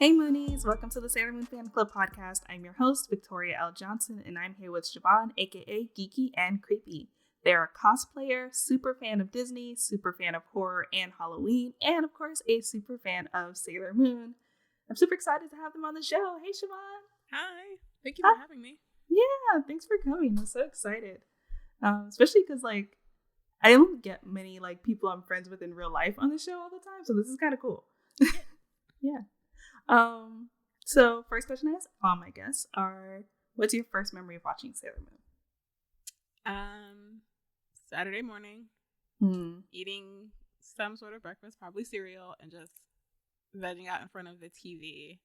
Hey Moonies, welcome to the Sailor Moon Fan Club podcast. I'm your host, Victoria L. Johnson, and I'm here with Chavon, aka GeekyAndCreepy. They're a cosplayer, super fan of Disney, super fan of horror and Halloween, and of course, a super fan of Sailor Moon. I'm super excited to have them on the show. Hey Chavon! Hi! Thank you for having me. Yeah, thanks for coming. I'm so excited. Especially because, I don't get many, people I'm friends with in real life on the show all the time, so this is kind of cool. Yeah. So first question I ask all my guests are, what's your first memory of watching Sailor Moon? Saturday morning, eating some sort of breakfast, probably cereal, and just vegging out in front of the TV.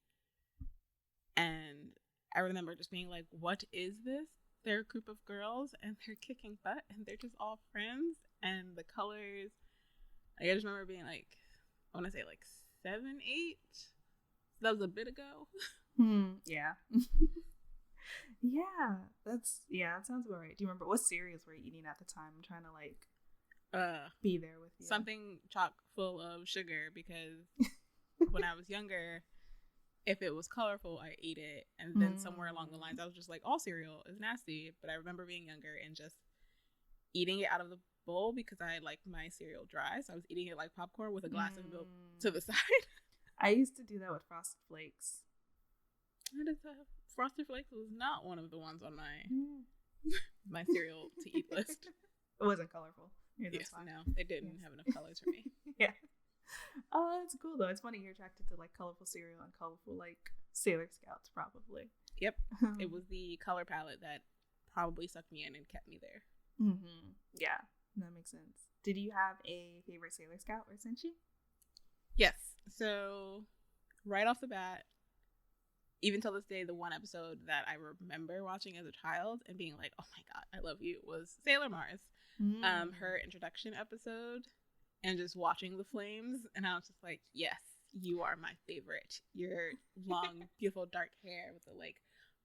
And I remember just being like, what is this? They're a group of girls and they're kicking butt and they're just all friends, and the colors. I just remember being like, I want to say 7, 8. That was a bit ago. Yeah. That sounds about right. Do you remember what cereals were you eating at the time? I'm trying to be there with you. Something chock full of sugar, because when I was younger, if it was colorful, I ate it. And then somewhere along the lines, I was just like, all cereal is nasty. But I remember being younger and just eating it out of the bowl because I liked my cereal dry. So I was eating it like popcorn with a glass of milk to the side. I used to do that with Frosted Flakes. Frosted Flakes was not one of the ones on my cereal to eat list. It wasn't colorful. Yes, no, it didn't have enough colors for me. Yeah. Oh, that's cool though. It's funny you're attracted to colorful cereal and colorful Sailor Scouts, probably. Yep. It was the color palette that probably sucked me in and kept me there. Yeah, that makes sense. Did you have a favorite Sailor Scout or Senshi? Yes. So right off the bat, even till this day, the one episode that I remember watching as a child and being like, oh my god, I love you, was Sailor Mars. Her introduction episode, and just watching the flames, and I was just like, yes, you are my favorite. Your long, beautiful dark hair with the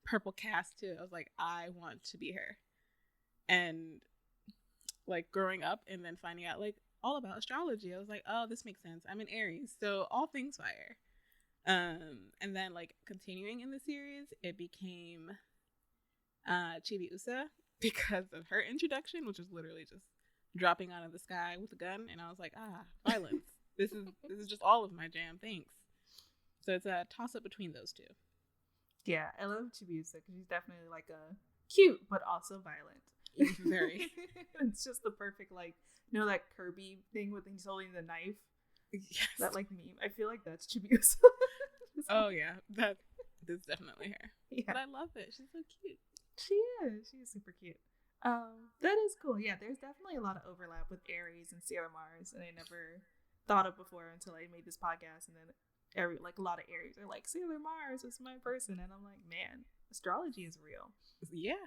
purple cast too. I was like, I want to be her. And growing up and then finding out all about astrology, I was like, oh, this makes sense. I'm an Aries, so all things fire. And then continuing in the series, it became Chibiusa because of her introduction, which was literally just dropping out of the sky with a gun, and I was like, violence. This is just all of my jam. Thanks. So it's a toss up between those two. Yeah, I love Chibiusa because she's definitely a cute but also violent. Very. It's just the perfect that Kirby thing with he's holding the knife. Yes. That meme. I feel like that's Chibiusa. Oh yeah, that is definitely her. Yeah. But I love it. She's so cute. She is. She is super cute. That is cool. Yeah, there's definitely a lot of overlap with Aries and Sailor Mars, and I never thought of before until I made this podcast. And then a lot of Aries are like, Sailor Mars is my person, and I'm like, man, astrology is real. Yeah.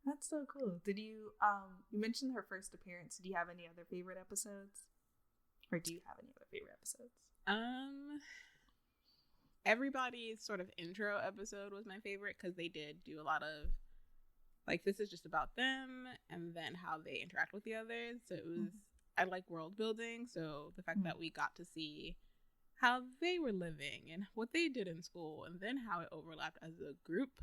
That's so cool. Did you you mentioned her first appearance? Did you have any other favorite episodes, or do you have any other favorite episodes? Everybody's sort of intro episode was my favorite because they did do a lot of this is just about them and then how they interact with the others. So it was I like world building, so the fact that we got to see how they were living and what they did in school, and then how it overlapped as a group.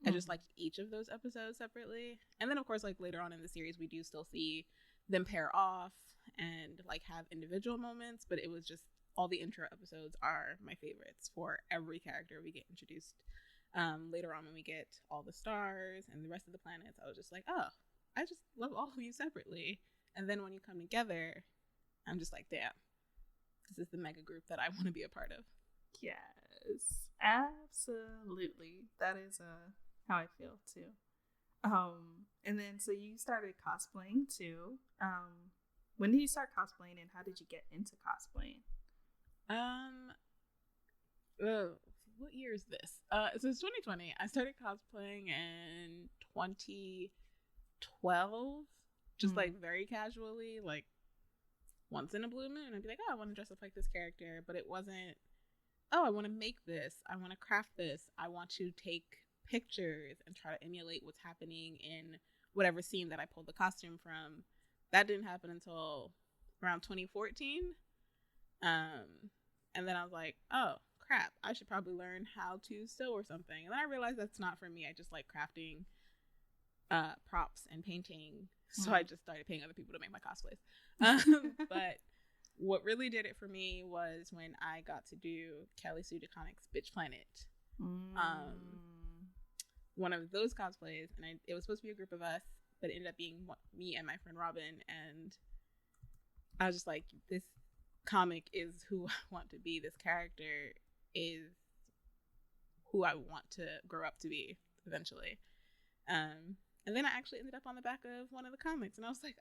I just liked each of those episodes separately. And then of course later on in the series we do still see them pair off and have individual moments, but it was just all the intro episodes are my favorites for every character we get introduced. Later on when we get all the stars and the rest of the planets, I was just like, oh, I just love all of you separately. And then when you come together, I'm just like, damn, this is the mega group that I want to be a part of. Yes, absolutely. That is how I feel too. And then so you started cosplaying too. When did you start cosplaying, and how did you get into cosplaying? What year is this? So it's 2020. I started cosplaying in 2012, just very casually, once in a blue moon. I'd be like, oh, I want to dress up like this character, but it wasn't, oh, I want to make this, I want to craft this, I want to take pictures and try to emulate what's happening in whatever scene that I pulled the costume from. That didn't happen until around 2014. And then I was like, oh crap, I should probably learn how to sew or something. And then I realized that's not for me. I just like crafting props and painting. So I just started paying other people to make my cosplays. But what really did it for me was when I got to do Kelly Sue DeConnick's Bitch Planet. One of those cosplays, and it was supposed to be a group of us, but it ended up being me and my friend Robin. And I was just like, this comic is who I want to be. This character is who I want to grow up to be eventually. And then I actually ended up on the back of one of the comics, and I was like,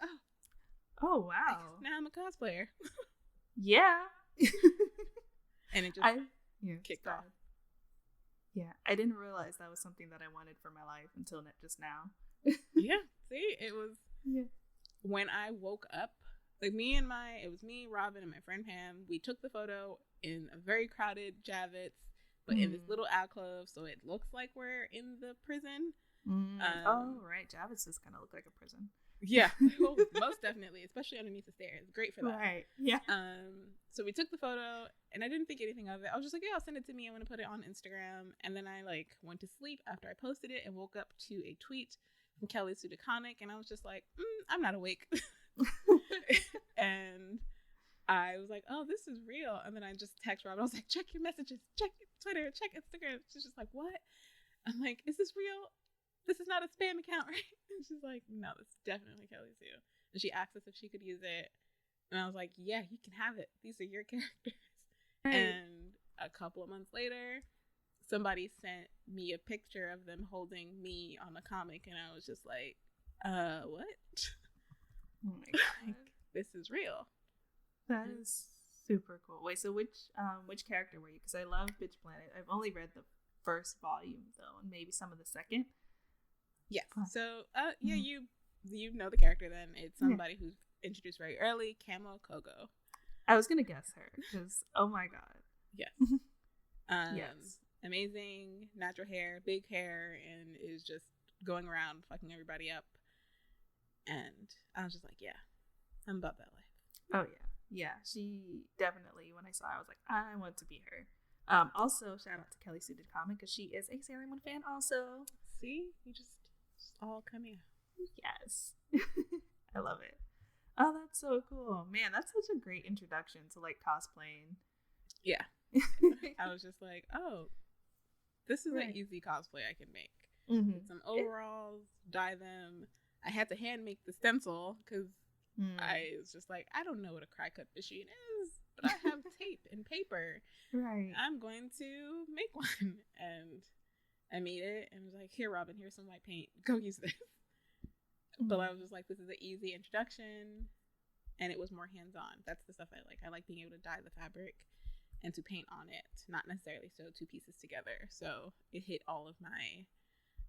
oh wow, now I'm a cosplayer. Yeah. And it just kicked off. Yeah, I didn't realize that was something that I wanted for my life until just now. Yeah, see, it was when I woke up, like it was me, Robin, and my friend Pam. We took the photo in a very crowded Javits, but in this little alcove, so it looks like we're in the prison. Oh, right. Javits does kind of look like a prison. Yeah, well, most definitely, especially underneath the stairs. Great for that. Right. Yeah. So we took the photo, and I didn't think anything of it. I was just like, yeah, I'll send it to me. I'm gonna put it on Instagram. And then I like went to sleep after I posted it and woke up to a tweet from Kelly Sue DeConnick, and I was just like, I'm not awake. And I was like, oh, this is real. And then I just text Robin. I was like, check your messages, check Twitter, check Instagram. She's just like, what? I'm like, is this real? This is not a spam account, right? And she's like, no, this is definitely Kelly Sue. And she asked us if she could use it. And I was like, yeah, you can have it. These are your characters. Right. And a couple of months later, somebody sent me a picture of them holding me on the comic. And I was just like, what? Oh my God. This is real. That is super cool. Wait, so which character were you? Because I love Bitch Planet. I've only read the first volume, though, and maybe some of the second. Yes. So, you know the character then. It's somebody who's introduced very early, Camo Kogo. I was going to guess her, because, oh my God. Yes. Yes. Amazing, natural hair, big hair, and is just going around fucking everybody up. And I was just like, yeah, I'm about that life. Oh, yeah. Yeah, she definitely, when I saw her, I was like, I want to be her. Also, shout out to Kelly Sue DeConnick, because she is a Sailor Moon fan also. See? You just all coming out. Yes. I love it. Oh, that's so cool. Man, that's such a great introduction to, like, cosplaying. Yeah. I was just like, oh, this is an easy cosplay I can make. Get some overalls, dye them. I had to hand make the stencil, because I was just like, I don't know what a cry-cut machine is, but I have tape and paper. Right. I'm going to make one. And I made it and was like, here, Robin, here's some white paint. Go use this. But I was just like, this is an easy introduction. And it was more hands-on. That's the stuff I like. I like being able to dye the fabric and to paint on it, not necessarily sew two pieces together. So it hit all of my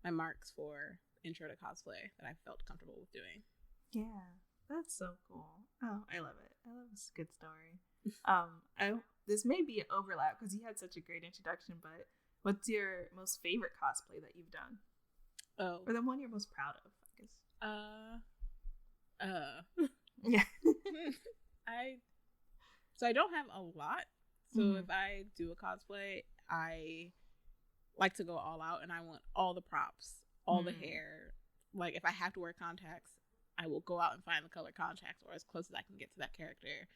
marks for intro to cosplay that I felt comfortable with doing. Yeah, that's so cool. Oh, I love it. I love this good story. This may be an overlap because you had such a great introduction, but what's your most favorite cosplay that you've done? Oh, or the one you're most proud of, I guess. Yeah. I don't have a lot. So if I do a cosplay, I like to go all out, and I want all the props, all the hair. Like, if I have to wear contacts, I will go out and find the color contacts, or as close as I can get to that character,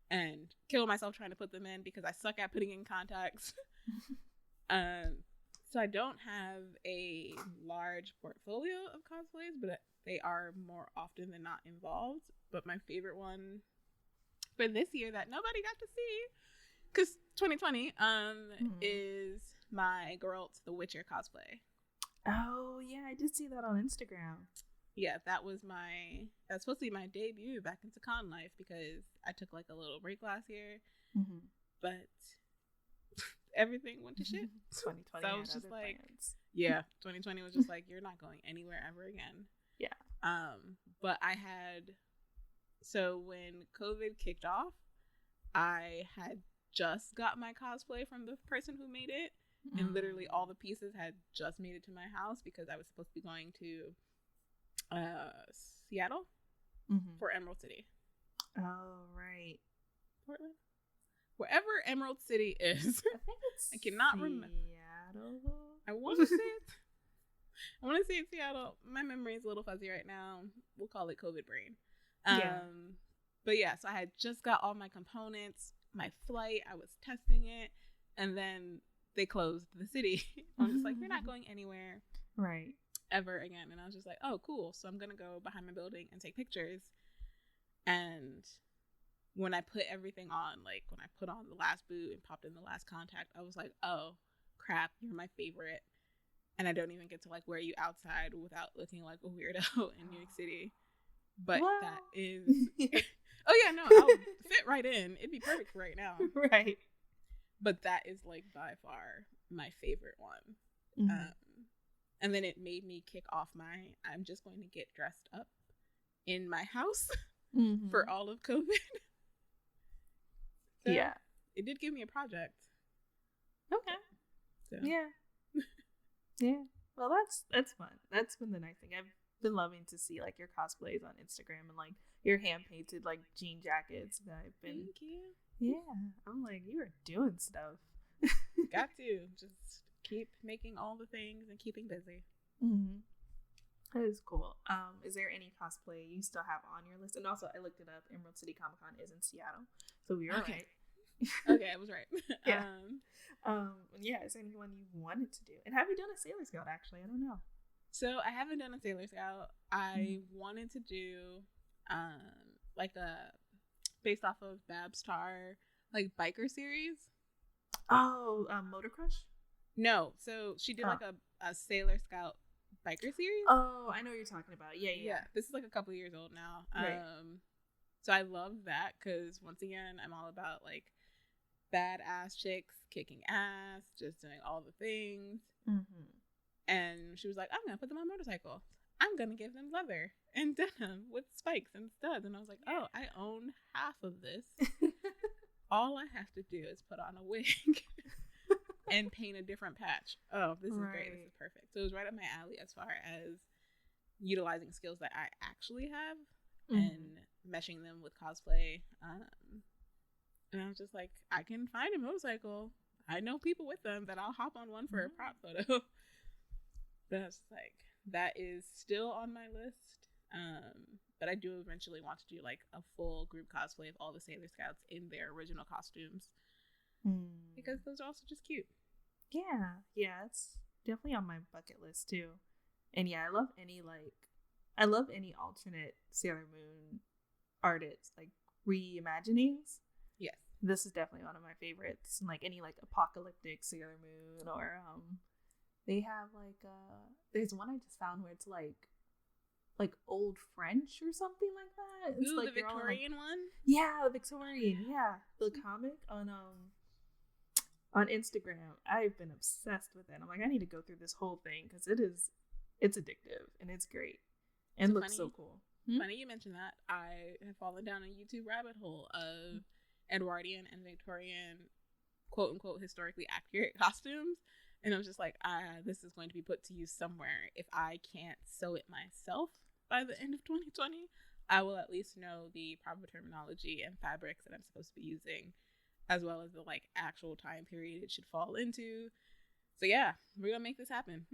and kill myself trying to put them in because I suck at putting in contacts. So I don't have a large portfolio of cosplays, but they are more often than not involved. But my favorite one for this year that nobody got to see, because 2020, is my Geralt the Witcher cosplay. Oh, yeah, I did see that on Instagram. Yeah, that's supposed to be my debut back into con life, because I took like a little break last year, but everything went to shit. 2020. So I was just like, yeah, 2020 was just like, you're not going anywhere ever again. Yeah. But so when COVID kicked off, I had just got my cosplay from the person who made it, and literally all the pieces had just made it to my house, because I was supposed to be going to Seattle for Emerald City. Oh, right. Portland? wherever Emerald City is. I think it's I cannot remember. Seattle. I want to say it. I want to say it's Seattle. My memory is a little fuzzy right now. We'll call it COVID brain. But yeah, so I had just got all my components, my flight. I was testing it, and then they closed the city. I'm just like, you're not going anywhere, right? Ever again. And I was just like, oh, cool. So I'm gonna go behind my building and take pictures. And when I put everything on, like when I put on the last boot and popped in the last contact, I was like, oh crap, you're my favorite. And I don't even get to like wear you outside without looking like a weirdo in New York City. But that is oh yeah, no, I'll fit right in. It'd be perfect right now. Right. But that is like by far my favorite one. Mm-hmm. And then it made me kick off I'm just going to get dressed up in my house for all of COVID. So yeah. It did give me a project. Okay. So. Yeah. Yeah. Well, that's fun. That's been the nice thing. I've been loving to see like your cosplays on Instagram and like your hand painted like jean jackets that I've been. Thank you. Yeah. I'm like, you are doing stuff. Got to just keep making all the things and keeping busy. Mm-hmm. That is cool. Is there any cosplay you still have on your list? And also, I looked it up. Emerald City Comic Con is in Seattle, so we were right. Okay, I was right. Yeah. Yeah. Is there anyone you wanted to do? And have you done a Sailor Scout? Actually, I don't know. So I haven't done a Sailor Scout. I wanted to do, like a based off of Babs Tar, like biker series. Oh, Motor Crush? No. So she did like a Sailor Scout biker series. Oh, I know what you're talking about. Yeah. This is like a couple years old now. Right. So I love that because once again, I'm all about like badass chicks kicking ass, just doing all the things. Mm-hmm. And she was like, I'm gonna put them on motorcycles. I'm gonna give them leather and denim with spikes and studs. And I was like, oh, I own half of this. All I have to do is put on a wig and paint a different patch. Oh, this is great. This is perfect. So it was right up my alley as far as utilizing skills that I actually have and meshing them with cosplay. And I was just like, I can find a motorcycle. I know people with them that I'll hop on one for a prop photo. But I was like, that is still on my list. But I do eventually want to do like a full group cosplay of all the Sailor Scouts in their original costumes. Because those are also just cute. Yeah, it's definitely on my bucket list too. And yeah, I love any alternate Sailor Moon artists, like reimaginings. Yes. This is definitely one of my favorites. And like any like apocalyptic Sailor Moon, or they have like there's one I just found where it's like old French or something like that. It's like the Victorian one? Yeah, the Victorian. Yeah, the comic on Instagram. I've been obsessed with it. I'm like, I need to go through this whole thing because it's addictive and it's great and looks so cool. Funny you mentioned that. I have fallen down a YouTube rabbit hole of Edwardian and Victorian quote unquote historically accurate costumes. And I was just like, this is going to be put to use somewhere. If I can't sew it myself by the end of 2020, I will at least know the proper terminology and fabrics that I'm supposed to be using, as well as the like actual time period it should fall into. So yeah, we're gonna make this happen.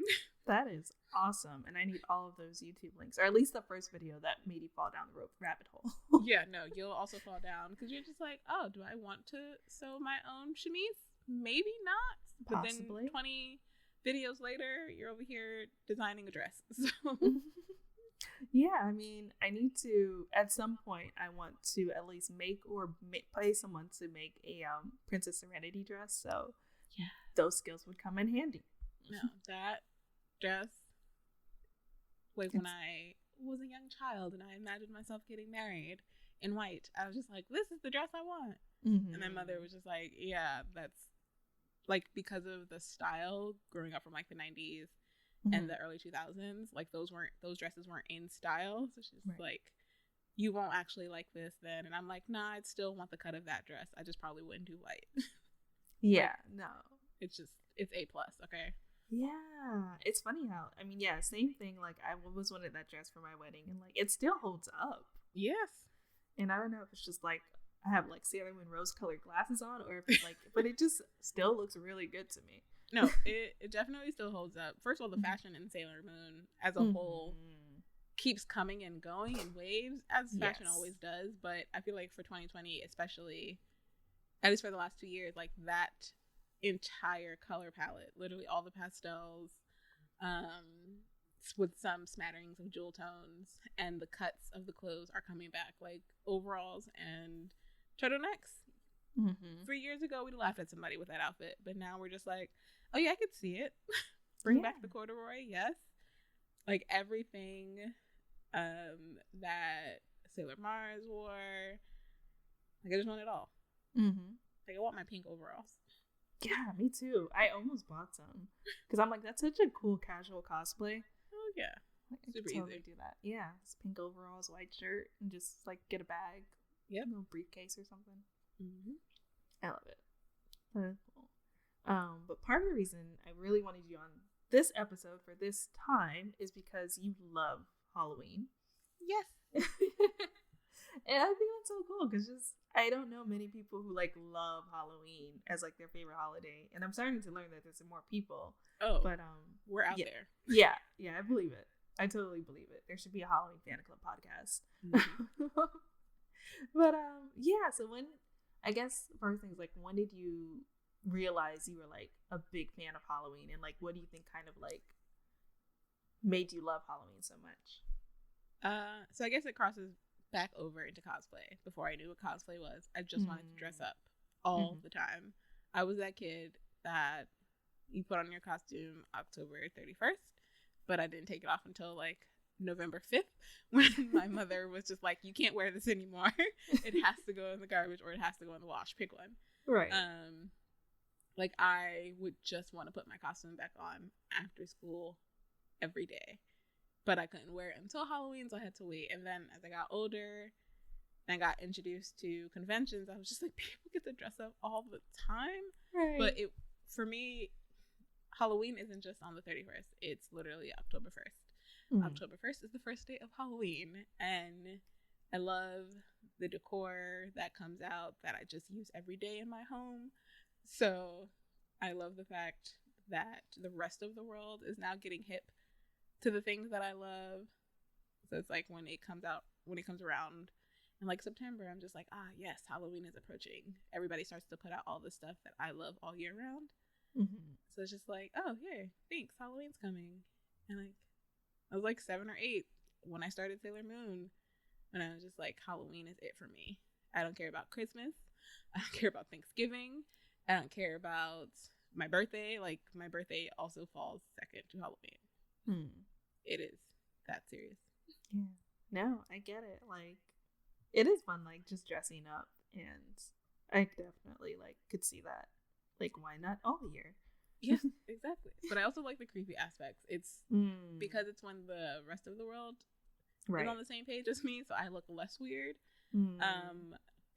That is awesome. And I need all of those YouTube links, or at least the first video that made you fall down the rabbit hole. Yeah, no, you'll also fall down because you're just like, oh, do I want to sew my own chemise? Maybe not. Possibly. But then 20 videos later, you're over here designing a dress. So. Yeah, I mean, I need to, at some point, I want to at least make or pay someone to make a Princess Serenity dress. So yeah, those skills would come in handy. No, that dress, like when I was a young child and I imagined myself getting married in white, I was just like, this is the dress I want. And my mother was just like, yeah, that's like, because of the style growing up from like the 90s and the early 2000s, like those dresses weren't in style. So she's like, you won't actually like this then. And I'm like, nah, I'd still want the cut of that dress. I just probably wouldn't do white. Yeah, no. It's A+, okay? Yeah. It's funny how, I mean, yeah, same thing. Like, I always wanted that dress for my wedding, and like, it still holds up. Yes. And I don't know if it's just like I have like Sailor Moon rose colored glasses on, or if it's like, but it just still looks really good to me. No, it definitely still holds up. First of all, the fashion in Sailor Moon as a whole keeps coming and going in waves, as fashion always does. But I feel like for 2020, especially, at least for the last 2 years, like that entire color palette, literally all the pastels, with some smatterings of jewel tones, and the cuts of the clothes are coming back, like overalls and turtlenecks. 3 years ago, we laughed at somebody with that outfit, but now we're just like, oh yeah, I could see it. Bring back the corduroy, yes. Like everything that Sailor Mars wore, like I just want it all. Like I want my pink overalls. Yeah, me too. I almost bought some because I'm like, that's such a cool casual cosplay. Oh yeah, super easy. Do that. Yeah, it's pink overalls, white shirt, and just like get a bag. Yep, a little briefcase or something. I love it. That's cool. But part of the reason I really wanted you on this episode for this time is because you love Halloween. Yes. And I think that's so cool because I don't know many people who like love Halloween as like their favorite holiday, and I'm starting to learn that there's more people. Oh, but we're out there. Yeah, I believe it. I totally believe it. There should be a Halloween fan club podcast. But yeah. So when, I guess first thing is like, when did you realize you were like a big fan of Halloween, and like what do you think kind of like made you love Halloween so much? So I guess it crosses back over into cosplay. Before I knew what cosplay was, I just wanted to dress up all the time. I was that kid that you put on your costume October 31st, but I didn't take it off until like November 5th when my mother was just like, you can't wear this anymore. It has to go in the garbage or it has to go in the wash. Pick one. Right. Like I would just want to put my costume back on after school every day. But I couldn't wear it until Halloween, so I had to wait. And then as I got older and I got introduced to conventions, I was just like, people get to dress up all the time. Right. But for me, Halloween isn't just on the 31st. It's literally October 1st. October 1st is the first day of Halloween. And I love the decor that comes out that I just use every day in my home. So I love the fact that the rest of the world is now getting hip to the things that I love. So it's like when it comes around in like September, I'm just like, yes, Halloween is approaching. Everybody starts to put out all the stuff that I love all year round. So it's just like, oh, here, thanks, Halloween's coming. And like, I was like 7 or 8 when I started Sailor Moon, and I was just like, Halloween is it for me. I don't care about Christmas. I don't care about Thanksgiving. I don't care about my birthday. Like, my birthday also falls second to Halloween. It is that serious. Yeah. No, I get it. Like, it is fun, like, just dressing up, and I definitely, like, could see that. Like, why not all year? Yeah, exactly. But I also like the creepy aspects. It's because it's when the rest of the world is on the same page as me, so I look less weird.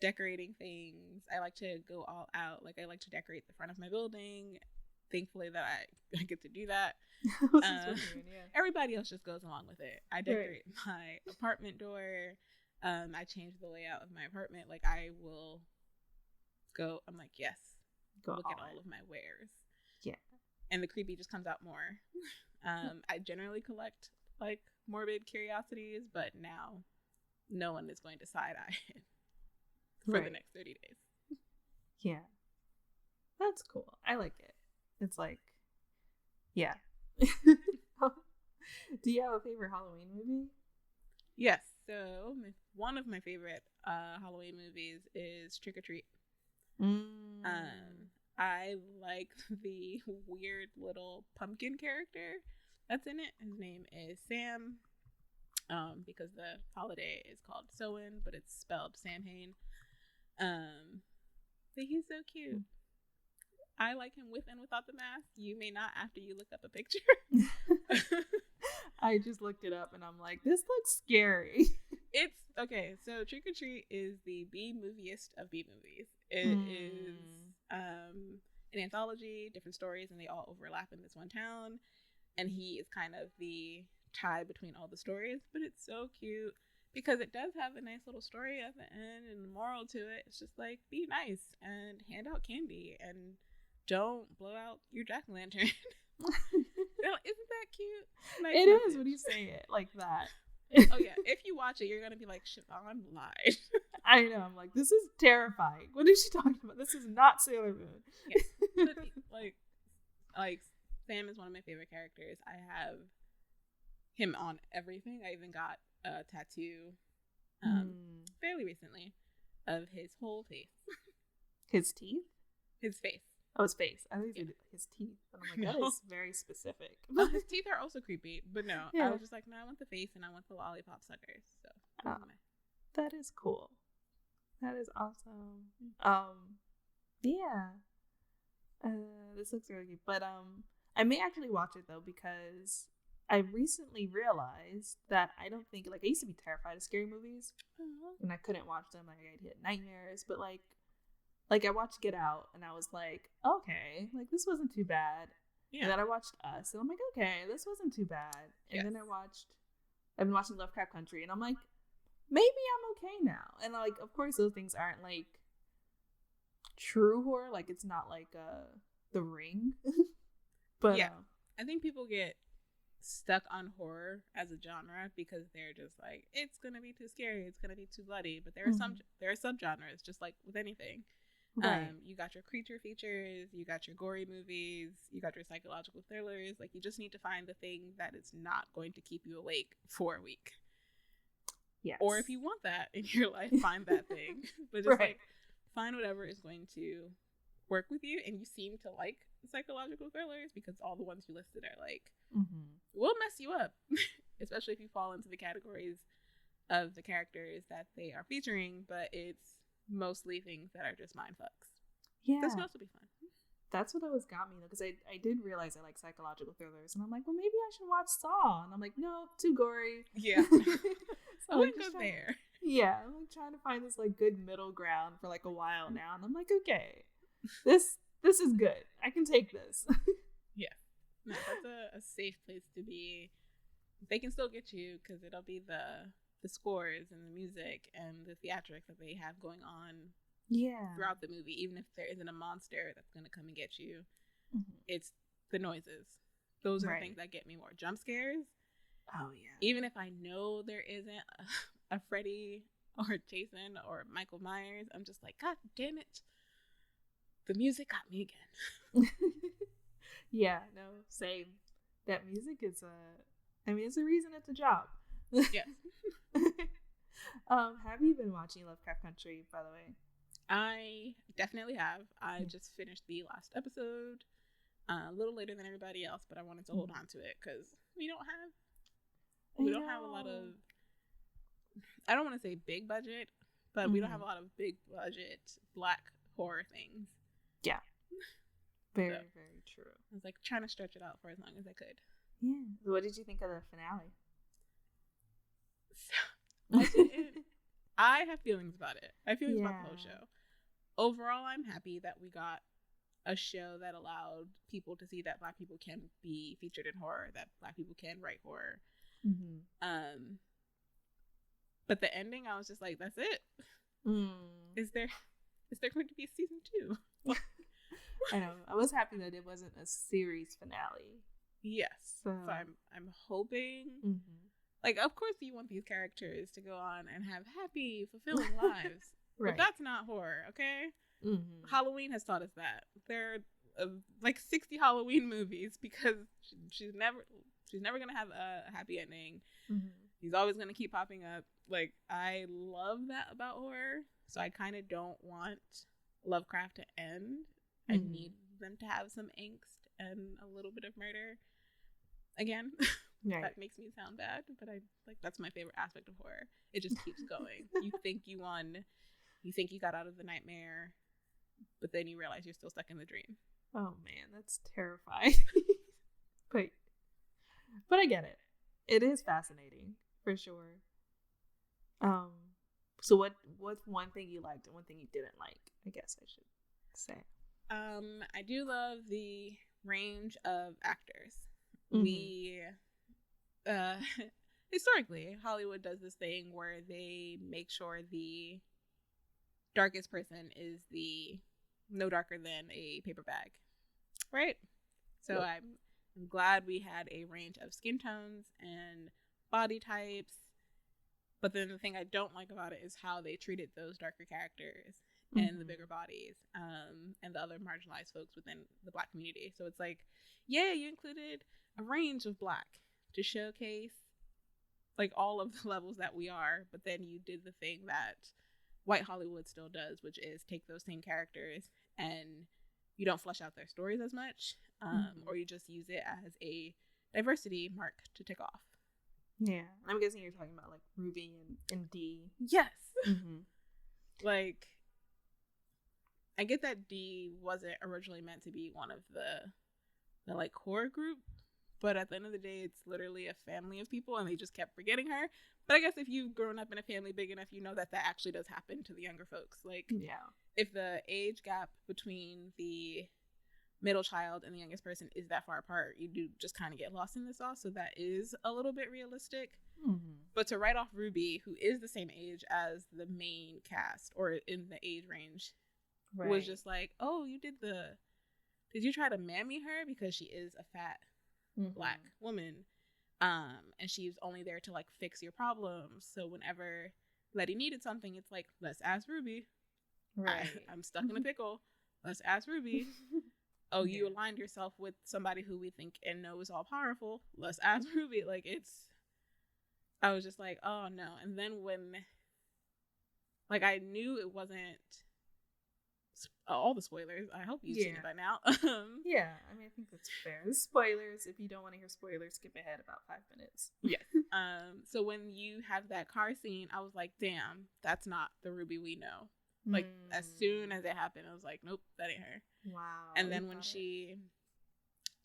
Decorating things, I like to go all out. Like, I like to decorate the front of my building. Thankfully that I get to do that. Everybody else just goes along with it. I decorate my apartment door. I change the layout of my apartment. Like, I will go, I'm like, yes, look at all of my wares. Yeah. And the creepy just comes out more. I generally collect like morbid curiosities, but now no one is going to side-eye it for the next 30 days. Yeah. That's cool. I like it. It's like, yeah. Do you have a favorite Halloween movie? Yes. So one of my favorite Halloween movies is Trick or Treat. I like the weird little pumpkin character that's in it. His name is Sam, because the holiday is called Samhain, but it's spelled Samhain. But he's so cute. I like him with and without the mask. You may not after you look up a picture. I just looked it up and I'm like, this looks scary. It's okay. So Trick or Treat is the B-moviest of B-movies. It is an anthology, different stories, and they all overlap in this one town. And he is kind of the tie between all the stories, but it's so cute. Because it does have a nice little story at the end and a moral to it. It's just like, be nice and hand out candy and don't blow out your jack-o'-lantern. Isn't that cute? Nice it message. is when you say it like that. Oh yeah, if you watch it, you're gonna be like, Chavon lied. I know. I'm like, this is terrifying. What is she talking about? This is not Sailor Moon. Yes. But, like Sam is one of my favorite characters. I have him on everything. I even got a tattoo fairly recently of his whole face. His teeth? His face. Oh, his face. I think his teeth. And I'm like, that is very specific. His teeth are also creepy, but no. Yeah. I was just like, no, I want the face and I want the lollipop suckers. So that is cool. That is awesome. Yeah. This looks really cute. But I may actually watch it though, because I recently realized that I don't think, like, I used to be terrified of scary movies, and I couldn't watch them. Like, I'd get nightmares. But like I watched Get Out, and I was like, okay, like, this wasn't too bad. Yeah. And then I watched Us, and I'm like, okay, this wasn't too bad. And then I've been watching Lovecraft Country, and I'm like, maybe I'm okay now. And like, of course, those things aren't like true horror. Like, it's not like The Ring. But yeah, I think people get stuck on horror as a genre because they're just like, it's gonna be too scary, it's gonna be too bloody. But there are subgenres, just like with anything. Right. You got your creature features, you got your gory movies, you got your psychological thrillers. Like, you just need to find the thing that is not going to keep you awake for a week. Yes. Or if you want that in your life, find that thing. But just like, find whatever is going to work with you. And you seem to like psychological thrillers because all the ones you listed are like, will mess you up. Especially if you fall into the categories of the characters that they are featuring, but it's mostly things that are just mind fucks. Yeah. This can also be fun. That's what always got me, though, because I did realize I like psychological thrillers, and I'm like, well, maybe I should watch Saw, and I'm like, no, too gory. Yeah. So I wouldn't go there. Yeah, I'm like trying to find this like good middle ground for like a while now, and I'm like, okay, this is good. I can take this. Yeah. No, that's a safe place to be. They can still get you because it'll be the scores and the music and the theatrics that they have going on throughout the movie. Even if there isn't a monster that's going to come and get you, it's the noises. Those are the things that get me more. Jump scares. Oh, yeah. Even if I know there isn't a Freddy or Jason or Michael Myers, I'm just like, God damn it. The music got me again. Yeah, no, same. That music is it's a reason it's a job. Yes. Have you been watching Lovecraft Country, by the way? I definitely have. I just finished the last episode a little later than everybody else, but I wanted to hold on to it because we don't have a lot of, I don't want to say big budget, but we don't have a lot of big budget black horror things. Yeah. Very, very true. I was like trying to stretch it out for as long as I could. Yeah. What did you think of the finale? I have feelings about it. I have feelings about the whole show. Overall, I'm happy that we got a show that allowed people to see that Black people can be featured in horror, that Black people can write horror. But the ending, I was just like, that's it. Is there going to be a season 2? I know. I was happy that it wasn't a series finale. Yes. So I'm hoping. Like, of course you want these characters to go on and have happy, fulfilling lives. But that's not horror, okay? Halloween has taught us that. There are like 60 Halloween movies because she's never going to have a happy ending. He's always going to keep popping up. Like, I love that about horror. So I kind of don't want Lovecraft to end. I need them to have some angst and a little bit of murder again. That makes me sound bad, but that's my favorite aspect of horror. It just keeps going. You think you won, you think you got out of the nightmare, but then you realize you're still stuck in the dream. Oh man, that's terrifying. But I get it. It is fascinating for sure. So what's one thing you liked and one thing you didn't like? I guess I should say. I do love the range of actors. historically, Hollywood does this thing where they make sure the darkest person is no darker than a paper bag, right? So yep. I'm glad we had a range of skin tones and body types. But then the thing I don't like about it is how they treated those darker characters and the bigger bodies, and the other marginalized folks within the Black community. So it's like, yeah, you included a range of Black to showcase like all of the levels that we are, but then you did the thing that white Hollywood still does, which is take those same characters and you don't flesh out their stories as much, or you just use it as a diversity mark to tick off. Yeah, I'm guessing you're talking about like Ruby and Dee. Yes. Like, I get that Dee wasn't originally meant to be one of the like core group, but at the end of the day, it's literally a family of people, and they just kept forgetting her. But I guess if you've grown up in a family big enough, you know that actually does happen to the younger folks. Like, yeah, if the age gap between the middle child and the youngest person is that far apart, you do just kind of get lost in the sauce. So that is a little bit realistic. But to write off Ruby, who is the same age as the main cast or in the age range, was just like, oh, did you try to mammy her because she is a fat Black woman, and she's only there to like fix your problems. So whenever Letty needed something, it's like, let's ask Ruby. I'm stuck in a pickle, let's ask Ruby. Oh, you aligned yourself with somebody who we think and know is all powerful, let's ask Ruby. Like, I was just like, oh no. And then when, like, I knew it wasn't all the spoilers. I hope you've seen it by now. Yeah, I mean, I think that's fair. Spoilers. If you don't want to hear spoilers, skip ahead about 5 minutes. Yes. So when you have that car scene, I was like, damn, that's not the Ruby we know. Like, as soon as it happened, I was like, nope, that ain't her. Wow. And then when she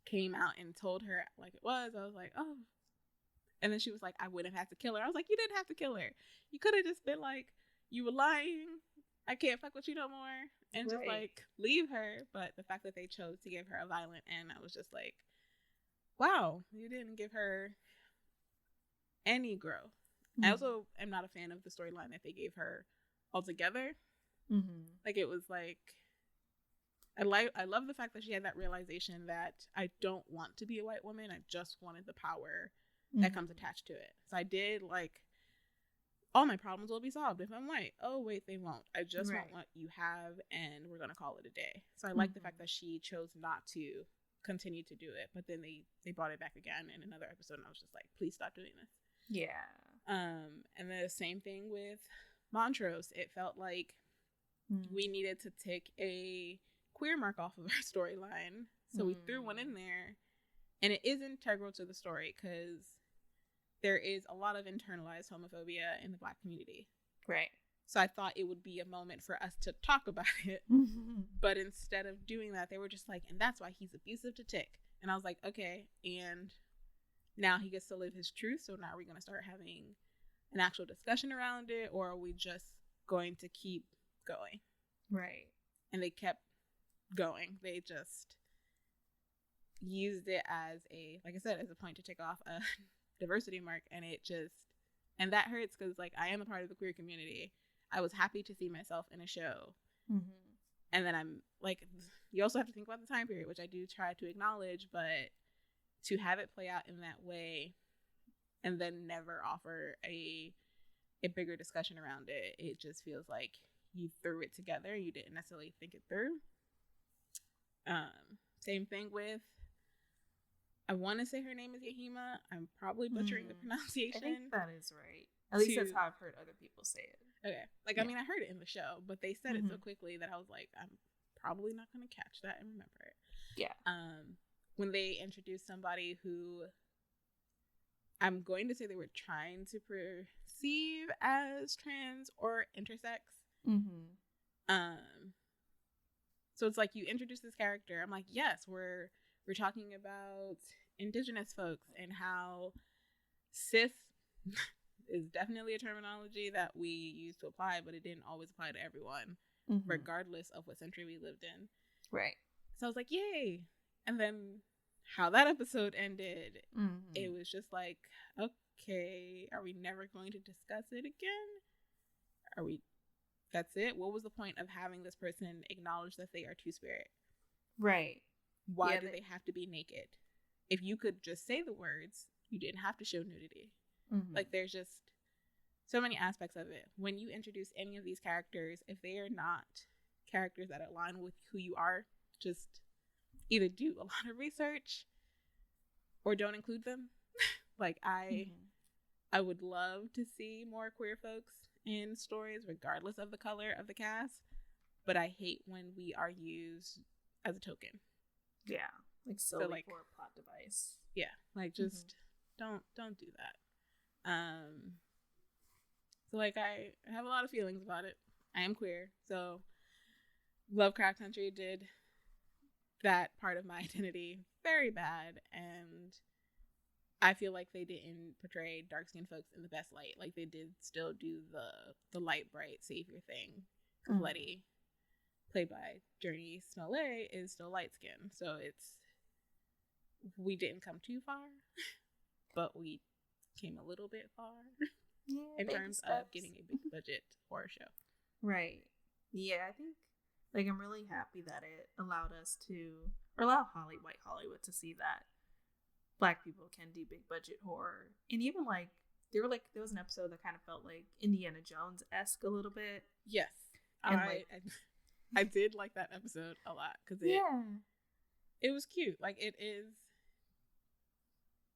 came out and told her like it was, I was like, oh. And then she was like, I wouldn't have to kill her. I was like, you didn't have to kill her. You could have just been like, you were lying. I can't fuck with you no more. And just like leave her. But the fact that they chose to give her a violent end, I was just like, wow, you didn't give her any growth. I also am not a fan of the storyline that they gave her altogether. Like, it was like, I love the fact that she had that realization that I don't want to be a white woman. I just wanted the power that comes attached to it. So I did like, all my problems will be solved if I'm white. Oh, wait, they won't. I just want what you have, and we're going to call it a day. So I like the fact that she chose not to continue to do it, but then they brought it back again in another episode, and I was just like, please stop doing this. Yeah. And the same thing with Montrose. It felt like we needed to take a queer mark off of our storyline. So we threw one in there, and it is integral to the story because there is a lot of internalized homophobia in the Black community. Right. So I thought it would be a moment for us to talk about it. But instead of doing that, they were just like, and that's why he's abusive to Tick. And I was like, okay. And now he gets to live his truth. So now are we going to start having an actual discussion around it? Or are we just going to keep going? Right. And they kept going. They just used it as like I said, as a point to tick off a diversity mark, and that hurts because like I am a part of the queer community. I was happy to see myself in a show, and then I'm like, you also have to think about the time period, which I do try to acknowledge, but to have it play out in that way and then never offer a bigger discussion around it, it just feels like you threw it together, you didn't necessarily think it through. Same thing with, I want to say her name is Yahima. I'm probably butchering the pronunciation. I think that is right. At least that's how I've heard other people say it. Okay. Like, I mean, I heard it in the show, but they said it so quickly that I was like, I'm probably not going to catch that and remember it. Yeah. When they introduced somebody who I'm going to say they were trying to perceive as trans or intersex. So it's like you introduce this character. I'm like, yes, we're talking about Indigenous folks and how cis is definitely a terminology that we use to apply, but it didn't always apply to everyone, regardless of what century we lived in. Right. So I was like, yay. And then how that episode ended, it was just like, okay, are we never going to discuss it again? That's it? What was the point of having this person acknowledge that they are two-spirit? Right. Why do they have to be naked? If you could just say the words, you didn't have to show nudity. Mm-hmm. Like, there's just so many aspects of it. When you introduce any of these characters, if they are not characters that align with who you are, just either do a lot of research or don't include them. Like, I would love to see more queer folks in stories, regardless of the color of the cast, but I hate when we are used as a token. Yeah, like solely like, for a plot device. Yeah, like just don't do that. So like I have a lot of feelings about it. I am queer, so Lovecraft Country did that part of my identity very bad, and I feel like they didn't portray dark-skinned folks in the best light. Like, they did still do the light, bright savior thing. Because Letty, played by Journey Smollett, is still light-skinned. So we didn't come too far, but we came a little bit far in terms of getting a big budget horror show. Right. Yeah, I think, like, I'm really happy that it allowed us to, or allow White Hollywood to see that Black people can do big budget horror. And even like there was an episode that kind of felt like Indiana Jones-esque a little bit. Yes. And I did like that episode a lot because it was cute. Like, it is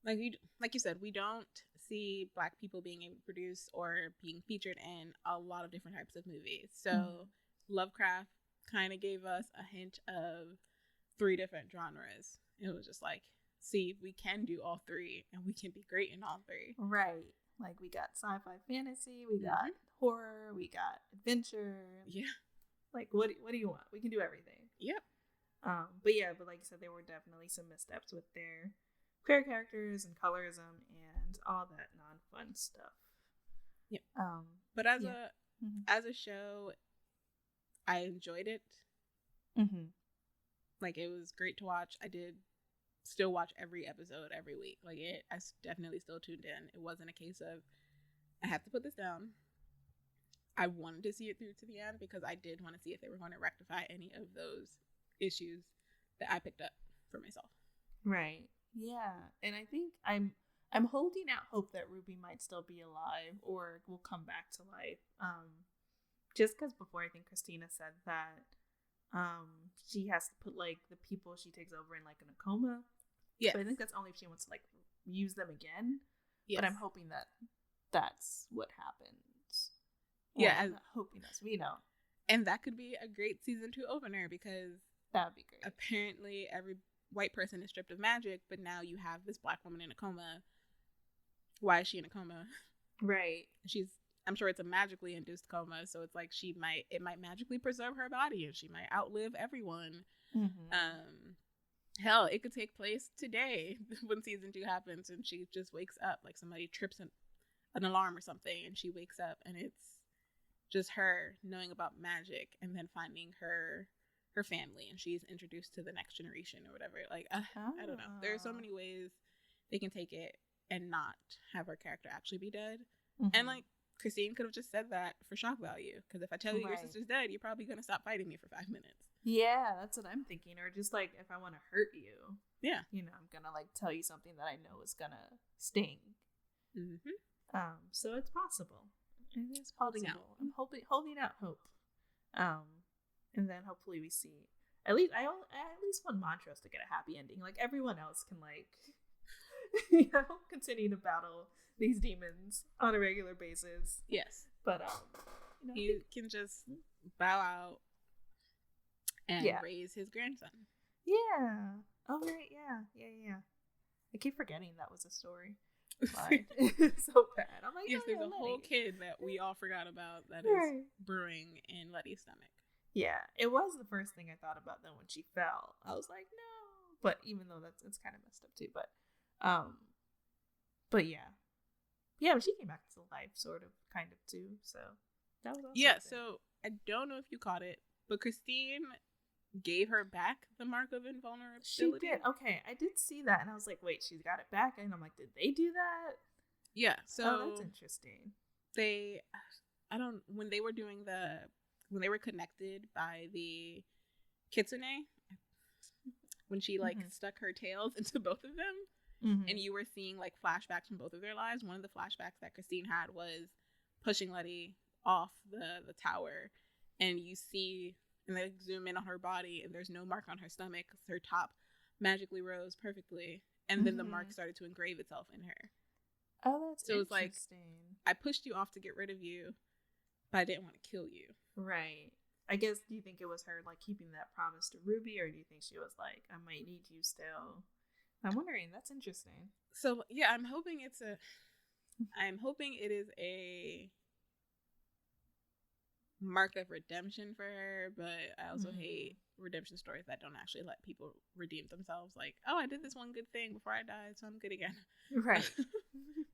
like you said, we don't see Black people being able to produce or being featured in a lot of different types of movies. So Lovecraft kind of gave us a hint of 3 different genres. It was just like, see, we can do all 3 and we can be great in all 3. Right. Like, we got sci-fi fantasy, we got horror, we got adventure. Yeah. Like, what do you want? We can do everything. Yep. But like you said, there were definitely some missteps with their queer characters and colorism and all that non-fun stuff. Yep. But as a show, I enjoyed it. Like, it was great to watch. I did still watch every episode every week. Like, I definitely still tuned in. It wasn't a case of, I have to put this down. I wanted to see it through to the end because I did want to see if they were going to rectify any of those issues that I picked up for myself. Right. Yeah. And I think I'm holding out hope that Ruby might still be alive or will come back to life. Just because before, I think Christina said that she has to put like the people she takes over in like in a coma. Yeah. But I think that's only if she wants to like use them again. Yes. But I'm hoping that that's what happens. Yeah. I'm not hoping that's, And that could be a great season 2 opener because that would be great. Apparently every white person is stripped of magic, but now you have this Black woman in a coma. Why is she in a coma? Right. I'm sure it's a magically induced coma, so it's like it might magically preserve her body and she might outlive everyone. Hell, it could take place today when season 2 happens and she just wakes up, like somebody trips an alarm or something and she wakes up and it's just her knowing about magic and then finding her family and she's introduced to the next generation or whatever. Like, I don't know. There are so many ways they can take it and not have her character actually be dead. And like, Christine could have just said that for shock value. Because if I tell you your sister's dead, you're probably going to stop fighting me for 5 minutes. Yeah, that's what I'm thinking. Or just like, if I want to hurt you. Yeah. I'm going to like tell you something that I know is going to sting. So it's possible. It is possible. I'm holding out hope. And then hopefully we see, I at least want Montrose to get a happy ending. Like, everyone else can like, continue to battle these demons on a regular basis. Yes. But he can just bow out and raise his grandson. Yeah. Oh right, yeah. I keep forgetting that was a story. It's so bad. I'm like, yes, there's a whole kid that we all forgot about that is brewing in Letty's stomach. Yeah, it was the first thing I thought about then when she fell. I was like, no. But even though it's kind of messed up too, but yeah. Yeah, but she came back to life, sort of, kind of, too. So, that was awesome. Yeah, so, I don't know if you caught it, but Christine gave her back the mark of invulnerability. She did. Okay, I did see that, and I was like, wait, she's got it back? And I'm like, did they do that? Yeah. So that's interesting. When they were connected by the kitsune, when she like stuck her tails into both of them, and you were seeing like flashbacks from both of their lives. One of the flashbacks that Christine had was pushing Letty off the tower, and you see, and they zoom in on her body, and there's no mark on her stomach. Her top magically rose perfectly, and then the mark started to engrave itself in her. Oh, that's so interesting. It's like, I pushed you off to get rid of you, but I didn't want to kill you. Right. I guess, do you think it was her like keeping that promise to Ruby, or do you think she was like, I might need you still? I'm wondering. That's interesting. So yeah, I'm hoping it is a mark of redemption for her, but I also hate redemption stories that don't actually let people redeem themselves. Like, oh, I did this one good thing before I died, so I'm good again. Right.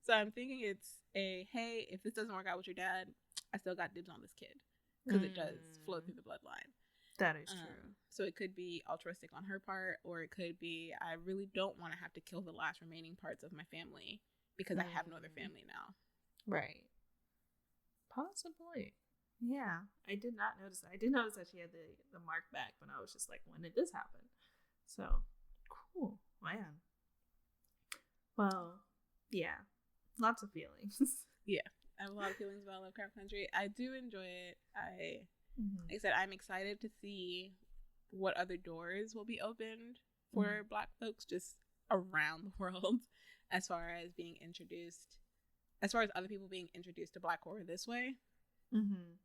So I'm thinking it's hey, if this doesn't work out with your dad, I still got dibs on this kid, because it does flow through the bloodline. That is true. So it could be altruistic on her part, or it could be, I really don't want to have to kill the last remaining parts of my family because I have no other family now. Right. Possibly. Yeah, I did not notice that. I did notice that she had the mark back, but I was just like, when did this happen? So, cool. Man. Well, yeah. Lots of feelings. Yeah. I have a lot of feelings about Lovecraft Country. I do enjoy it. Like I said, I'm excited to see what other doors will be opened for Black folks just around the world, as far as other people being introduced to Black horror this way.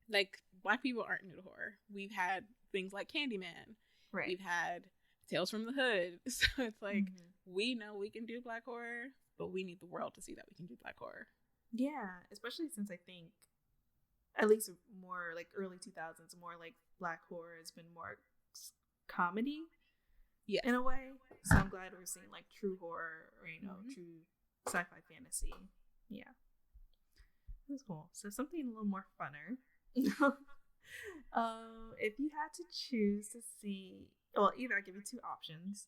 Like, Black people aren't new to horror. We've had things like Candyman. Right. We've had Tales from the Hood. So it's like, we know we can do Black horror, but we need the world to see that we can do Black horror. Yeah, especially since I think, at least more like early 2000s, more like Black horror has been more comedy, in a way. So I'm glad we're seeing like true horror, or true sci-fi fantasy. Yeah, that's cool. So something a little more funner. If you had to choose to see, well, either I give you two options.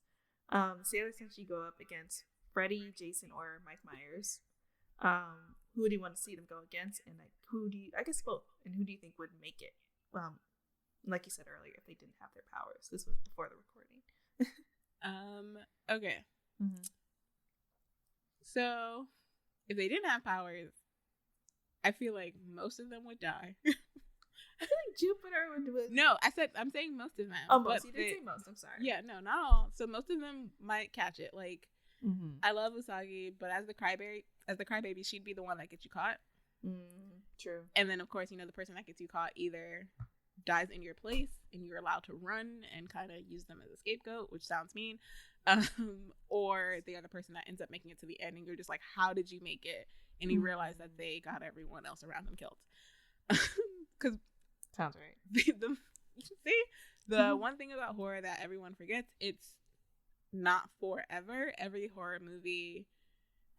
Say that since you go up against Freddy, Jason, or Mike Myers, who do you want to see them go against, and like I guess both, and who do you think would make it? Like you said earlier, if they didn't have their powers. This was before the recording. Okay. So if they didn't have powers, I feel like most of them would die. I feel like Jupiter would. No, I'm saying most of them. Oh, most. You did say most. I'm sorry. Yeah, no, not all. So most of them might catch it. Like, I love Usagi, but as the crybaby, she'd be the one that gets you caught. True. And then, of course, the person that gets you caught either dies in your place and you're allowed to run and kind of use them as a scapegoat, which sounds mean, or they are the person that ends up making it to the end, and you're just like, how did you make it? And you realize that they got everyone else around them killed. Because sounds right. The one thing about horror that everyone forgets, it's not forever. Every horror movie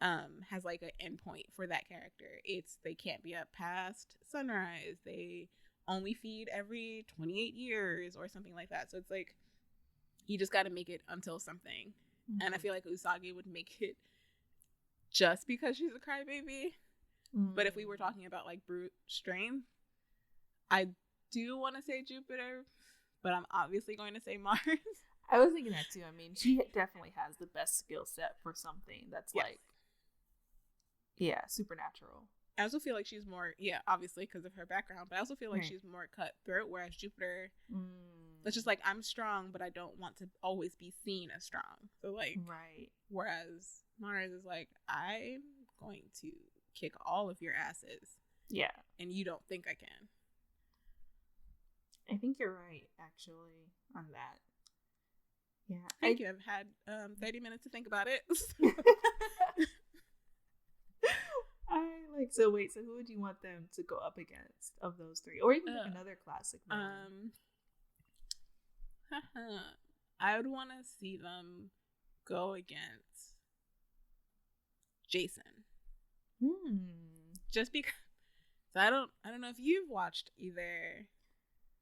has like an endpoint for that character. They can't be up past sunrise. They only feed every 28 years or something like that. So it's like, you just got to make it until something. And I feel like Usagi would make it just because she's a crybaby. But if we were talking about like brute strength, I do want to say Jupiter, but I'm obviously going to say Mars. I was thinking that too. I mean, she definitely has the best skill set for something that's like, supernatural. I also feel like she's more, obviously because of her background, but I also feel like she's more cutthroat, whereas Jupiter, it's just like, I'm strong, but I don't want to always be seen as strong. So like, whereas Mars is like, I'm going to kick all of your asses. Yeah. And you don't think I can. I think you're right, actually, on that. Yeah. Thank you. I've had 30 minutes to think about it. So who would you want them to go up against of those three? Or even like another classic villain? I would want to see them go against Jason. Just because I don't know if you've watched either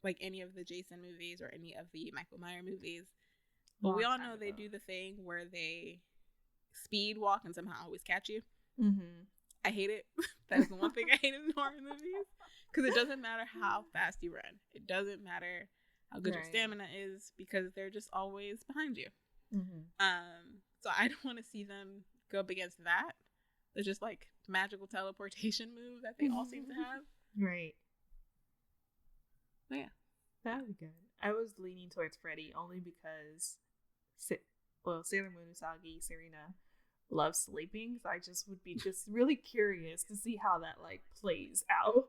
like any of the Jason movies or any of the Michael Myers movies, but we all know they do the thing where they speed walk and somehow always catch you. I hate it. That is the one thing I hate in horror movies. Because it doesn't matter how fast you run. It doesn't matter how good your stamina is, because they're just always behind you. So I don't want to see them go up against that. There's just like magical teleportation move that they all seem to have. Right. But yeah. That would be good. I was leaning towards Freddy only because, Sailor Moon Usagi, Serena, loves sleeping. So I just would be just really curious to see how that like plays out.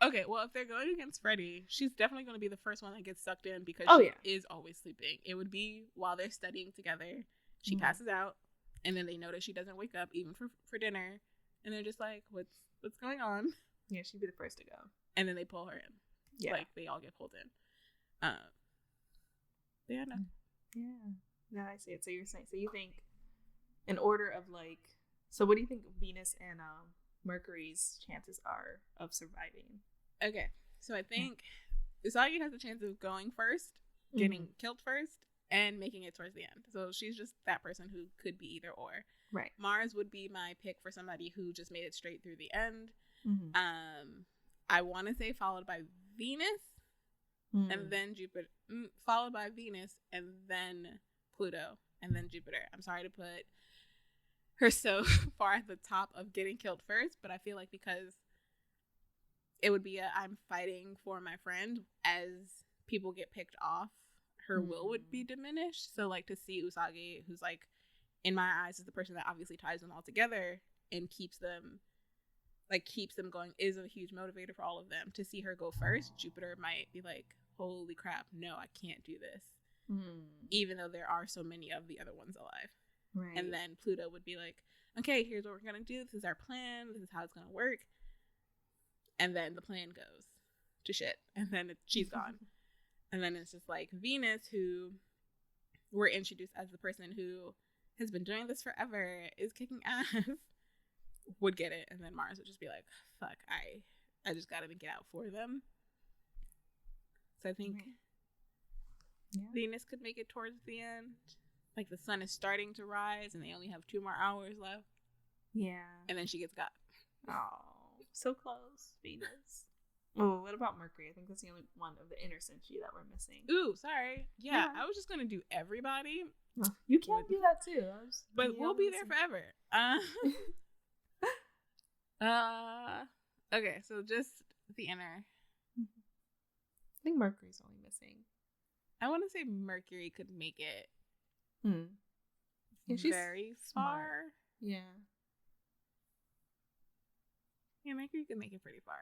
Okay, well, if they're going against Freddy, she's definitely going to be the first one that gets sucked in, because she is always sleeping. It would be while they're studying together. She passes out, and then they notice she doesn't wake up even for dinner, and they're just like, what's going on? Yeah, she'd be the first to go. And then they pull her in. Yeah. Like, they all get pulled in. Yeah, no. Yeah. No, I see it. So you're saying, so you think in order of like, so what do you think Venus and Mercury's chances are of surviving? Okay, so I think Usagi has a chance of going first, getting killed first, and making it towards the end. So she's just that person who could be either or. Right. Mars would be my pick for somebody who just made it straight through the end. I want to say followed by Venus, and then Jupiter, followed by Venus, and then Pluto, and then Jupiter. I'm sorry to put her so far at the top of getting killed first, but I feel like because it would be I'm fighting for my friend, as people get picked off, her will would be diminished. So like to see Usagi, who's like in my eyes is the person that obviously ties them all together and keeps them going, is a huge motivator for all of them. To see her go first, Jupiter might be like, holy crap, no, I can't do this. Even though there are so many of the other ones alive. Right. And then Pluto would be like, okay, here's what we're going to do. This is our plan. This is how it's going to work. And then the plan goes to shit. And then she's gone. And then it's just like Venus, who we're introduced as the person who has been doing this forever, is kicking ass, would get it. And then Mars would just be like, fuck, I just got to get out for them. So I think Venus could make it towards the end. Like the sun is starting to rise and they only have 2 more hours left. Yeah. And then she gets got. Oh, so close, Venus. Oh, what about Mercury? I think that's the only one of the inner senshi that we're missing. Ooh, sorry. Yeah, I was just going to do everybody. You can do that too. But we'll be there forever. Okay, so just the inner. I think Mercury's only missing. I want to say Mercury could make it. Yeah, she's very smart. far. Yeah. Yeah, Mercury could make it pretty far.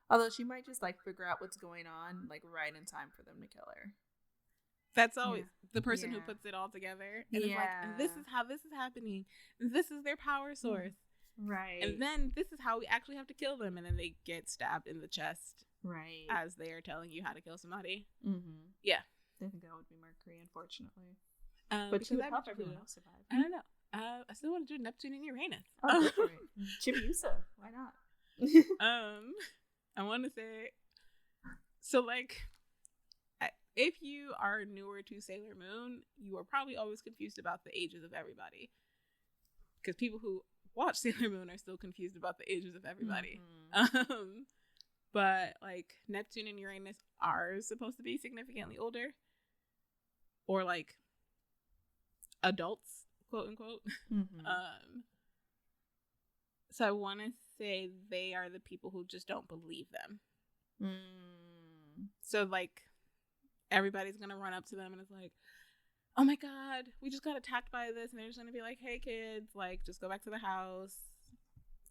Although she might just like figure out what's going on like right in time for them to kill her. That's always the person who puts it all together. And it's like, and this is how this is happening. This is their power source. Right. And then this is how we actually have to kill them. And then they get stabbed in the chest. Right. As they are telling you how to kill somebody. Yeah. I think that would be Mercury, unfortunately. But she would help everyone else survive. I don't know. I still want to do Neptune and Uranus. Oh, go for it. Chibiusa. Why not? I want to say, so like, if you are newer to Sailor Moon, you are probably always confused about the ages of everybody. Because people who watch Sailor Moon are still confused about the ages of everybody. But like Neptune and Uranus are supposed to be significantly older. Or like adults, quote unquote. So I want to say they are the people who just don't believe them. So like everybody's gonna run up to them and it's like, oh my god, we just got attacked by this, and they're just gonna be like, hey kids, like just go back to the house,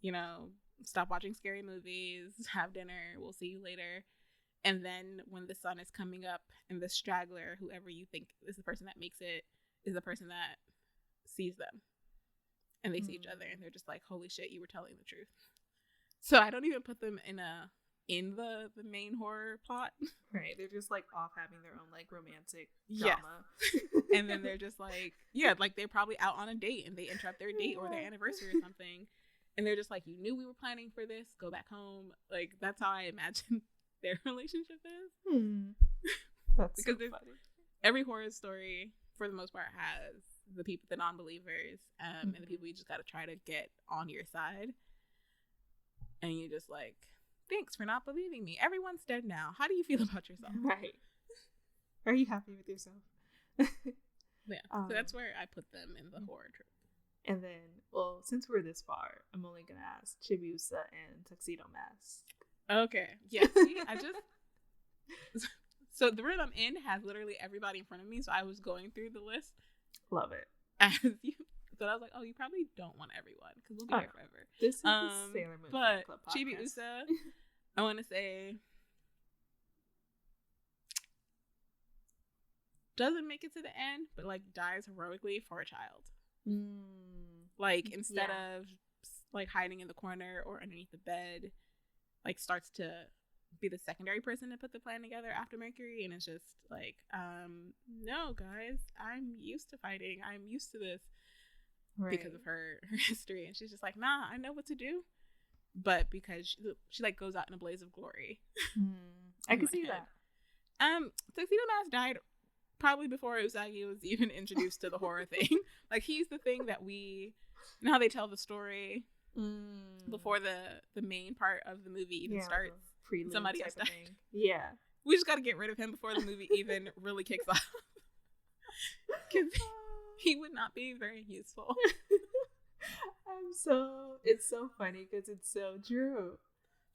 you know, stop watching scary movies, have dinner, we'll see you later. And then when the sun is coming up and the straggler, whoever you think is the person that makes it, is the person that sees them. And they see each other and they're just like, holy shit, you were telling the truth. So I don't even put them in the main horror plot. Right. They're just like off having their own like romantic drama. And then they're just like, like they're probably out on a date and they interrupt their date or their anniversary or something. And they're just like, you knew we were planning for this, go back home. Like that's how I imagine their relationship is. That's because so funny. Every horror story for the most part has the non-believers and the people you just got to try to get on your side. and you just like, thanks for not believing me. Everyone's dead now. How do you feel about yourself? Right. Are you happy with yourself? Yeah. So that's where I put them in the horror trope. And then, well, since we're this far, I'm only gonna ask Chibiusa and Tuxedo Mask. Okay. Yeah. See, so the room I'm in has literally everybody in front of me. So I was going through the list. Love it. So I was like, oh, you probably don't want everyone because we'll be here forever. This is the Sailor Moon Fan Club podcast. Chibiusa, I want to say, doesn't make it to the end, but like dies heroically for a child. Like instead of like hiding in the corner or underneath the bed, like starts to be the secondary person to put the plan together after Mercury, and it's just like, no guys, I'm used to fighting. I'm used to this because of her history, and she's just like, nah, I know what to do. But because she like goes out in a blaze of glory. I can see that. Tuxedo Mask died probably before Usagi was even introduced to the horror thing. Like he's the thing that we, you know how they tell the story before the main part of the movie even starts. Somebody else died. Yeah, we just got to get rid of him before the movie even really kicks off, because he would not be very useful. It's so funny because it's so true,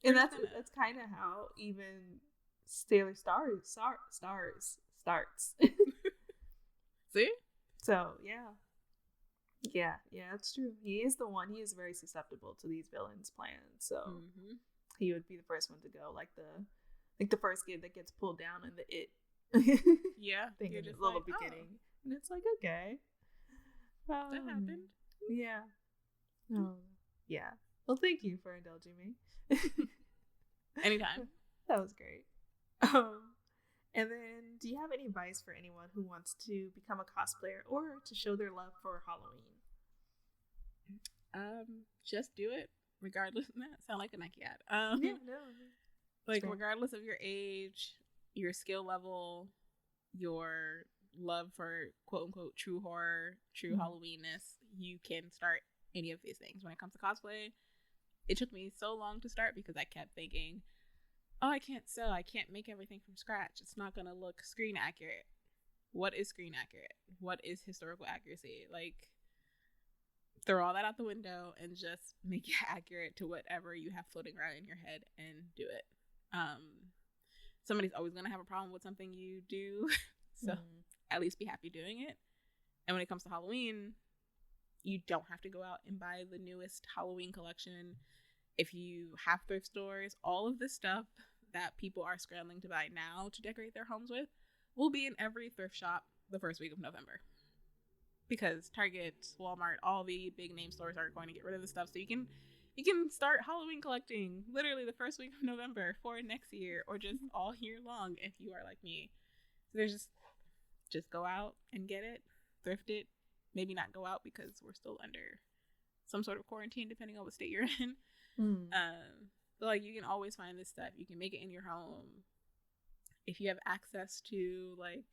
and that's kind of how even Sailor Stars starts. See? So yeah, that's true. He is the one. He is very susceptible to these villains' plans. So he would be the first one to go, like the first kid that gets pulled down in the thing in the little beginning, and it's like, okay, that happened. Yeah. Oh yeah. Well, thank you for indulging me. Anytime. That was great. And then, do you have any advice for anyone who wants to become a cosplayer or to show their love for Halloween? Just do it, regardless. Sound like a Nike ad. Yeah, no. Like regardless of your age, your skill level, your love for quote unquote true horror, true Halloweenness, you can start any of these things. When it comes to cosplay, it took me so long to start because I kept thinking, oh, I can't sew. I can't make everything from scratch. It's not going to look screen accurate. What is screen accurate? What is historical accuracy? Like, throw all that out the window and just make it accurate to whatever you have floating around in your head and do it. Somebody's always going to have a problem with something you do. So at least be happy doing it. And when it comes to Halloween, you don't have to go out and buy the newest Halloween collection. If you have thrift stores, all of the stuff that people are scrambling to buy now to decorate their homes with will be in every thrift shop the first week of November. Because Target, Walmart, all the big name stores are going to get rid of the stuff. So you can start Halloween collecting literally the first week of November for next year, or just all year long if you are like me. So there's just go out and get it, thrift it. Maybe not go out because we're still under some sort of quarantine depending on what state you're in. But like, you can always find this stuff. You can make it in your home if you have access to like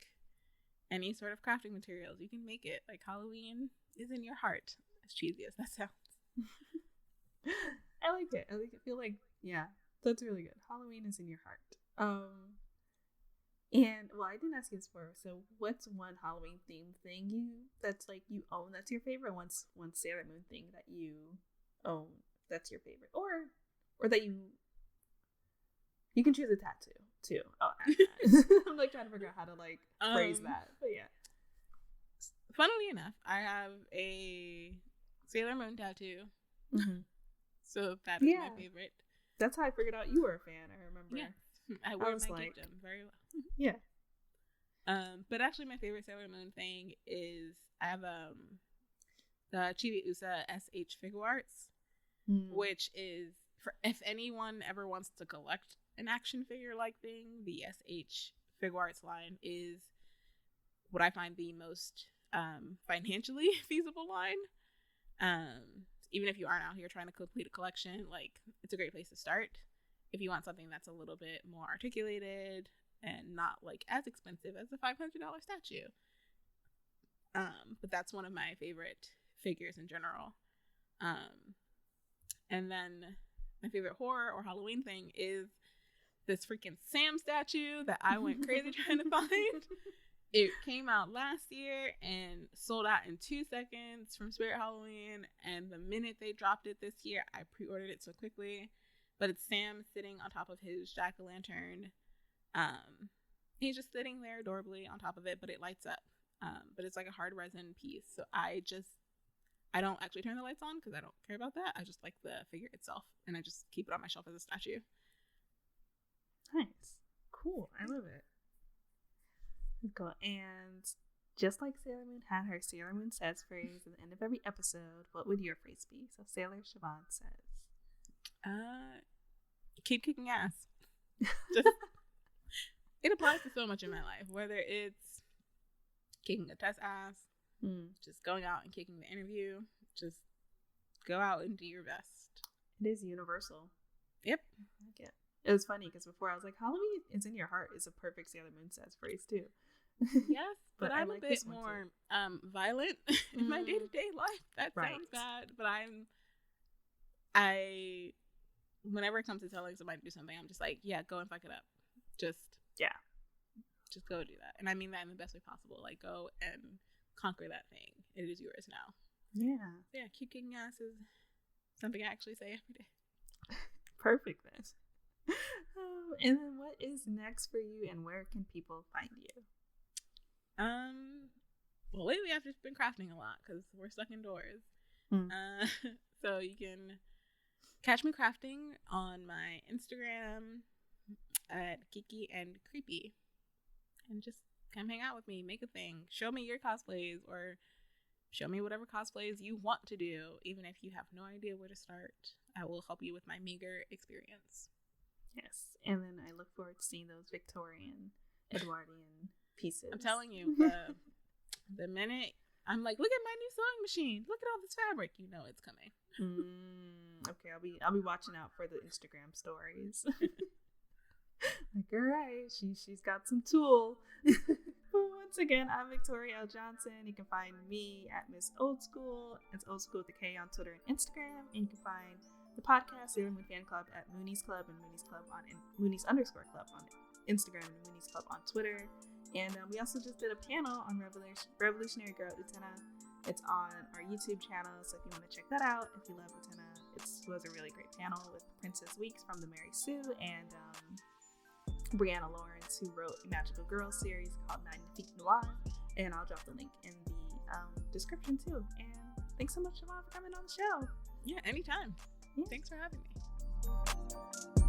any sort of crafting materials. You can make it. Like, Halloween is in your heart, as cheesy as that sounds. I like it. I feel like, yeah, that's really good. Halloween is in your heart. And well, I didn't ask you this before. So, what's one Halloween themed thing that's like you own? That's your favorite. One Sailor Moon thing that you own. That's your favorite, or that you can choose a tattoo too. Oh, I'm like trying to figure out how to like phrase that, but yeah. Funnily enough, I have a Sailor Moon tattoo, so that is my favorite. That's how I figured out you were a fan. I remember. Yeah, I wear my geekdom very well. Yeah. But actually, my favorite Sailor Moon thing is I have the Chibiusa SH Figure Arts. Which is, for if anyone ever wants to collect an action figure like thing, the SH Figure Arts line is what I find the most financially feasible line. Even if you aren't out here trying to complete a collection, like, it's a great place to start. If you want something that's a little bit more articulated and not like as expensive as a $500 statue. But that's one of my favorite figures in general. And then my favorite horror or Halloween thing is this freaking Sam statue that I went crazy trying to find. It came out last year and sold out in 2 seconds from Spirit Halloween. And the minute they dropped it this year, I pre-ordered it so quickly. But it's Sam sitting on top of his jack-o'-lantern. He's just sitting there adorably on top of it, but it lights up. But it's like a hard resin piece. So I don't actually turn the lights on because I don't care about that. I just like the figure itself. And I just keep it on my shelf as a statue. Nice. Cool. I love it. Cool. And just like Sailor Moon had her Sailor Moon Says phrase at the end of every episode, what would your phrase be? So Sailor Chavon says, keep kicking ass. Just, it applies to so much in my life, whether it's kicking a test ass, just going out and kicking the interview, just go out and do your best. It is universal. Yep. I like it. It was funny because before I was like, Halloween is in your heart is a perfect Sailor Moon Says phrase too. Yes, but I'm like a bit more violent in my day-to-day life. That sounds bad, but I whenever it comes to telling somebody to do something, I'm just like, yeah, go and fuck it up. Just go do that. And I mean that in the best way possible. Like, go and conquer that thing. It is yours now. Yeah, keep kicking ass is something I actually say every day. Perfect then. And then what is next for you and where can people find you? Well, lately I've just been crafting a lot because we're stuck indoors. So you can catch me crafting on my Instagram at GeekyAndCreepy, and just come hang out with me, make a thing, show me your cosplays, or show me whatever cosplays you want to do. Even if you have no idea where to start, I will help you with my meager experience. Yes, and then I look forward to seeing those Victorian, Edwardian pieces. I'm telling you, the minute I'm like, look at my new sewing machine, look at all this fabric, you know it's coming. Okay, I'll be watching out for the Instagram stories. Like, all right, she's got some tool. Once again, I'm Victoria L. Johnson. You can find me at Miss Old School. It's Old School with the K on Twitter and Instagram. And you can find the podcast Sailor Moon Fan Club at Moonies Club and Moonies Club on Moonies _ Club on Instagram and Moonies Club on Twitter. And we also just did a panel on Revolutionary Girl Utena. It's on our YouTube channel, so if you want to check that out, if you love Utena, it was a really great panel with Princess Weeks from the Mary Sue and Brianna Lawrence, who wrote a Magical Girls series called Magnifique Noir. And I'll drop the link in the description too. And thanks so much, Chavon, for coming on the show. Yeah, anytime. Yeah. Thanks for having me.